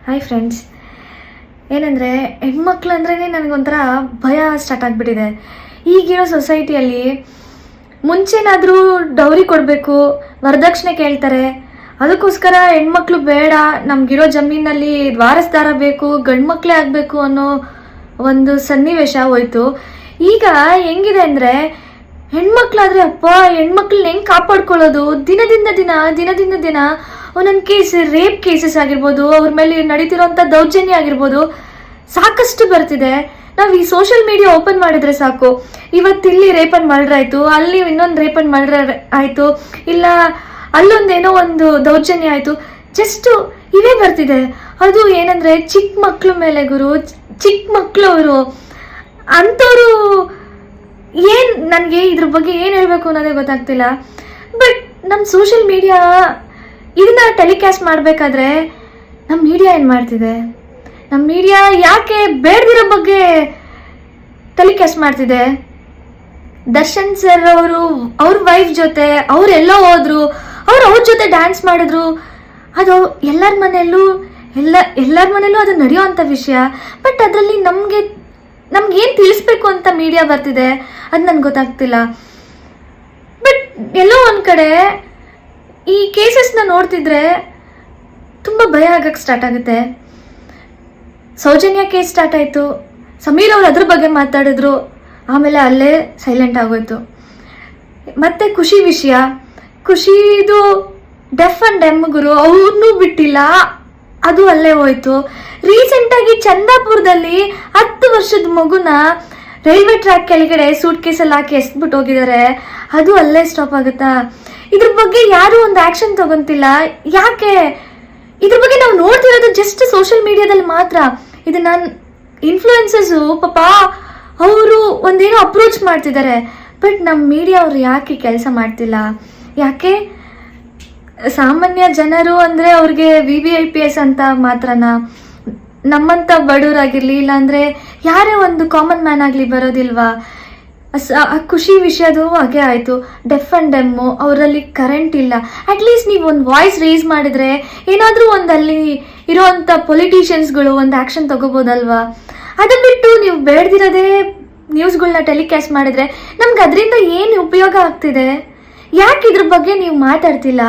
Hi friends. ಏನಂದರೆ ಹೆಣ್ಮಕ್ಳು ಅಂದ್ರೇ ನನಗೊಂಥರ ಭಯ ಸ್ಟಾರ್ಟ್ ಆಗಿಬಿಟ್ಟಿದೆ. ಈಗಿರೋ ಸೊಸೈಟಿಯಲ್ಲಿ ಮುಂಚೆನಾದರೂ ಡೌರಿ ಕೊಡಬೇಕು, ವರದಕ್ಷಿಣೆ ಕೇಳ್ತಾರೆ, ಅದಕ್ಕೋಸ್ಕರ ಹೆಣ್ಮಕ್ಳು ಬೇಡ, ನಮಗಿರೋ ಜಮೀನಲ್ಲಿ ವಾರಸ್ದಾರ ಬೇಕು, ಗಂಡು ಮಕ್ಕಳೇ ಆಗಬೇಕು ಅನ್ನೋ ಒಂದು ಸನ್ನಿವೇಶ ಹೋಯ್ತು. ಈಗ ಹೆಂಗಿದೆ ಅಂದರೆ ಹೆಣ್ಮಕ್ಳಾದರೆ ಅಪ್ಪ ಹೆಣ್ಮಕ್ಳನ್ನ ಹೆಂಗೆ ಕಾಪಾಡ್ಕೊಳ್ಳೋದು, ದಿನದಿಂದ ದಿನ ಒಂದೊಂದು ಕೇಸ್, ರೇಪ್ ಕೇಸಸ್ ಆಗಿರ್ಬೋದು, ಅವ್ರ ಮೇಲೆ ನಡೀತಿರೋಂಥ ದೌರ್ಜನ್ಯ ಆಗಿರ್ಬೋದು, ಸಾಕಷ್ಟು ಬರ್ತಿದೆ. ನಾವು ಈ ಸೋಷಿಯಲ್ ಮೀಡಿಯಾ ಓಪನ್ ಮಾಡಿದರೆ ಸಾಕು, ಇವತ್ತಿಲ್ಲಿ ರೇಪ್ ಅಂಡ್ ಮರ್ಡರ್ ಆಯಿತು, ಅಲ್ಲಿ ಇನ್ನೊಂದು ರೇಪ್ ಅಂಡ್ ಮರ್ಡರ್ ಆಯಿತು, ಇಲ್ಲ ಅಲ್ಲೊಂದೇನೋ ಒಂದು ದೌರ್ಜನ್ಯ ಆಯಿತು, ಜಸ್ಟು ಇವೇ ಬರ್ತಿದೆ. ಅದು ಏನಂದರೆ ಚಿಕ್ಕ ಮಕ್ಳ ಮೇಲೆ ಗುರು, ಚಿಕ್ಕ ಮಕ್ಕಳು ಅವರು ಅಂಥವ್ರು. ಏನು ನನಗೆ ಇದ್ರ ಬಗ್ಗೆ ಏನು ಹೇಳಬೇಕು ಅನ್ನೋದೇ ಗೊತ್ತಾಗ್ತಿಲ್ಲ. ಬಟ್ ನಮ್ಮ ಸೋಷಿಯಲ್ ಮೀಡಿಯಾ ಇದನ್ನ ಟೆಲಿಕಾಸ್ಟ್ ಮಾಡಬೇಕಾದ್ರೆ ನಮ್ಮ ಮೀಡಿಯಾ ಏನು ಮಾಡ್ತಿದೆ, ನಮ್ಮ ಮೀಡಿಯಾ ಯಾಕೆ ಬೇಡದಿರೋ ಬಗ್ಗೆ ಟೆಲಿಕಾಸ್ಟ್ ಮಾಡ್ತಿದೆ? ದರ್ಶನ್ ಸರ್ ಅವರು ಅವ್ರ ವೈಫ್ ಜೊತೆ ಅವರೆಲ್ಲೋ ಹೋದ್ರು, ಅವ್ರ ಜೊತೆ ಡ್ಯಾನ್ಸ್ ಮಾಡಿದ್ರು, ಅದು ಎಲ್ಲರ ಮನೆಯಲ್ಲೂ ಅದು ನಡೆಯೋವಂಥ ವಿಷಯ. ಬಟ್ ಅದರಲ್ಲಿ ನಮ್ಗೇನು ತಿಳಿಸ್ಬೇಕು ಅಂತ ಮೀಡಿಯಾ ಬರ್ತಿದೆ ಅದು ನನಗೆ ಗೊತ್ತಾಗ್ತಿಲ್ಲ. ಬಟ್ ಎಲ್ಲೋ ಒಂದು ಕಡೆ ಈ ಕೇಸಸ್ನ ನೋಡ್ತಿದ್ರೆ ತುಂಬ ಭಯ ಆಗಕ್ಕೆ ಸ್ಟಾರ್ಟ್ ಆಗುತ್ತೆ. ಸೌಜನ್ಯ ಕೇಸ್ ಸ್ಟಾರ್ಟ್ ಆಯಿತು, ಸಮೀರ್ ಅವರು ಅದ್ರ ಬಗ್ಗೆ ಮಾತಾಡಿದ್ರು, ಆಮೇಲೆ ಅಲ್ಲೇ ಸೈಲೆಂಟ್ ಆಗೋಯ್ತು. ಮತ್ತೆ ಖುಷಿ ವಿಷಯ, ಖುಷಿದು ಡೆಫ್ ಅಂಡ್ ಡೆಮ್ ಗುರು, ಅವ್ರನ್ನೂ ಬಿಟ್ಟಿಲ್ಲ, ಅದು ಅಲ್ಲೇ ಹೋಯ್ತು. ರೀಸೆಂಟಾಗಿ ಚಂದಾಪುರದಲ್ಲಿ 10 ವರ್ಷದ ಮಗುನ ರೈಲ್ವೆ ಟ್ರ್ಯಾಕ್ ಕೆಳಗಡೆ ಸೂಟ್ ಕೇಸಲ್ಲಿ ಹಾಕಿ ಎಸ್ಬಿಟ್ಟು ಹೋಗಿದ್ದಾರೆ, ಅದು ಅಲ್ಲೇ ಸ್ಟಾಪ್ ಆಗುತ್ತಾ? ಇದ್ರ ಬಗ್ಗೆ ಯಾರೂ ಒಂದು ಆ್ಯಕ್ಷನ್ ತಗೊಂತಿಲ್ಲ. ಯಾಕೆ? ಇದ್ರ ಬಗ್ಗೆ ನಾವು ನೋಡ್ತಿರೋದು ಜಸ್ಟ್ ಸೋಷಿಯಲ್ ಮೀಡಿಯಾದಲ್ಲಿ ಮಾತ್ರ. ಇದು ನಾನು ಇನ್ಫ್ಲೂಯೆನ್ಸರ್ಸು ಪಾಪ ಅವರು ಒಂದೇನೋ ಅಪ್ರೋಚ್ ಮಾಡ್ತಿದ್ದಾರೆ, ಬಟ್ ನಮ್ಮ ಮೀಡಿಯಾ ಅವರು ಯಾಕೆ ಕೆಲಸ ಮಾಡ್ತಿಲ್ಲ? ಯಾಕೆ? ಸಾಮಾನ್ಯ ಜನರು ಅಂದರೆ ಅವ್ರಿಗೆ VVIPs ಅಂತ ಮಾತ್ರನಾ? ನಮ್ಮಂಥ ಬಡವರಾಗಿರಲಿ, ಇಲ್ಲಾಂದರೆ ಯಾರೇ ಒಂದು ಕಾಮನ್ ಮ್ಯಾನ್ ಆಗಲಿ ಬರೋದಿಲ್ವಾ? ಖುಷಿ ವಿಷಯದು ಹಾಗೆ ಆಯಿತು. ಡೆಫ್ ಆ್ಯಂಡ್ ಡೆಮ್ಮು, ಅವರಲ್ಲಿ ಕರೆಂಟ್ ಇಲ್ಲ. ಅಟ್ಲೀಸ್ಟ್ ನೀವು ಒಂದು ವಾಯ್ಸ್ ರೇಸ್ ಮಾಡಿದರೆ ಏನಾದರೂ ಒಂದು ಅಲ್ಲಿ ಇರೋವಂಥ ಪೊಲಿಟಿಷಿಯನ್ಸ್ಗಳು ಒಂದು ಆ್ಯಕ್ಷನ್ ತಗೋಬೋದಲ್ವಾ? ಅದು ಬಿಟ್ಟು ನೀವು ಬೇಡದಿರೋದೇ ನ್ಯೂಸ್ಗಳನ್ನ ಟೆಲಿಕಾಸ್ಟ್ ಮಾಡಿದರೆ ನಮ್ಗೆ ಅದರಿಂದ ಏನು ಉಪಯೋಗ ಆಗ್ತಿದೆ? ಯಾಕೆ ಇದ್ರ ಬಗ್ಗೆ ನೀವು ಮಾತಾಡ್ತಿಲ್ಲ?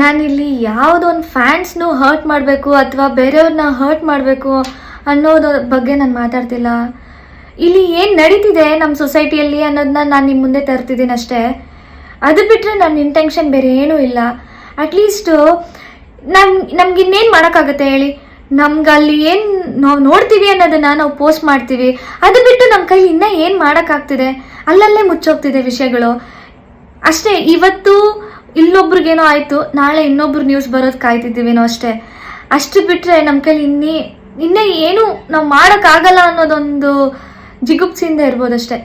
ನಾನಿಲ್ಲಿ ಯಾವುದೋ ಒಂದು ಫ್ಯಾನ್ಸ್ನು ಹರ್ಟ್ ಮಾಡಬೇಕು ಅಥವಾ ಬೇರೆಯವ್ರನ್ನ ಹರ್ಟ್ ಮಾಡಬೇಕು ಅನ್ನೋದ್ರ ಬಗ್ಗೆ ನಾನು ಮಾತಾಡ್ತಿಲ್ಲ. ಇಲ್ಲಿ ಏನು ನಡೀತಿದೆ ನಮ್ಮ ಸೊಸೈಟಿಯಲ್ಲಿ ಅನ್ನೋದನ್ನ ನಾನು ನಿಮ್ಮ ಮುಂದೆ ತರ್ತಿದ್ದೀನಿ ಅಷ್ಟೇ. ಅದು ಬಿಟ್ಟರೆ ನನ್ನ ಇಂಟೆನ್ಷನ್ ಬೇರೆ ಏನೂ ಇಲ್ಲ. ಅಟ್ಲೀಸ್ಟು ನಮ್ಗೆ ಇನ್ನೇನು ಮಾಡೋಕ್ಕಾಗುತ್ತೆ ಹೇಳಿ? ನಮ್ಗೆ ಅಲ್ಲಿ ಏನು ನಾವು ನೋಡ್ತೀವಿ ಅನ್ನೋದನ್ನು ನಾವು ಪೋಸ್ಟ್ ಮಾಡ್ತೀವಿ, ಅದು ಬಿಟ್ಟು ನಮ್ಮ ಕೈಲಿ ಇನ್ನೂ ಏನು ಮಾಡೋಕ್ಕಾಗ್ತಿದೆ? ಅಲ್ಲಲ್ಲೇ ಮುಚ್ಚೋಗ್ತಿದೆ ವಿಷಯಗಳು ಅಷ್ಟೇ. ಇವತ್ತು ಇಲ್ಲೊಬ್ರಿಗೇನೋ ಆಯಿತು, ನಾಳೆ ಇನ್ನೊಬ್ರು ನ್ಯೂಸ್ ಬರೋದು ಕಾಯ್ತಿದ್ದೀವಿನೋ ಅಷ್ಟೇ. ಅಷ್ಟು ಬಿಟ್ಟರೆ ನಮ್ಮ ಕೈಲಿ ಇನ್ನೇ ಏನು ನಾವು ಮಾಡೋಕ್ಕಾಗಲ್ಲ ಅನ್ನೋದೊಂದು ಜಿಗುಪ್ಸಿಂದ ಇರ್ಬೋದಷ್ಟೇ.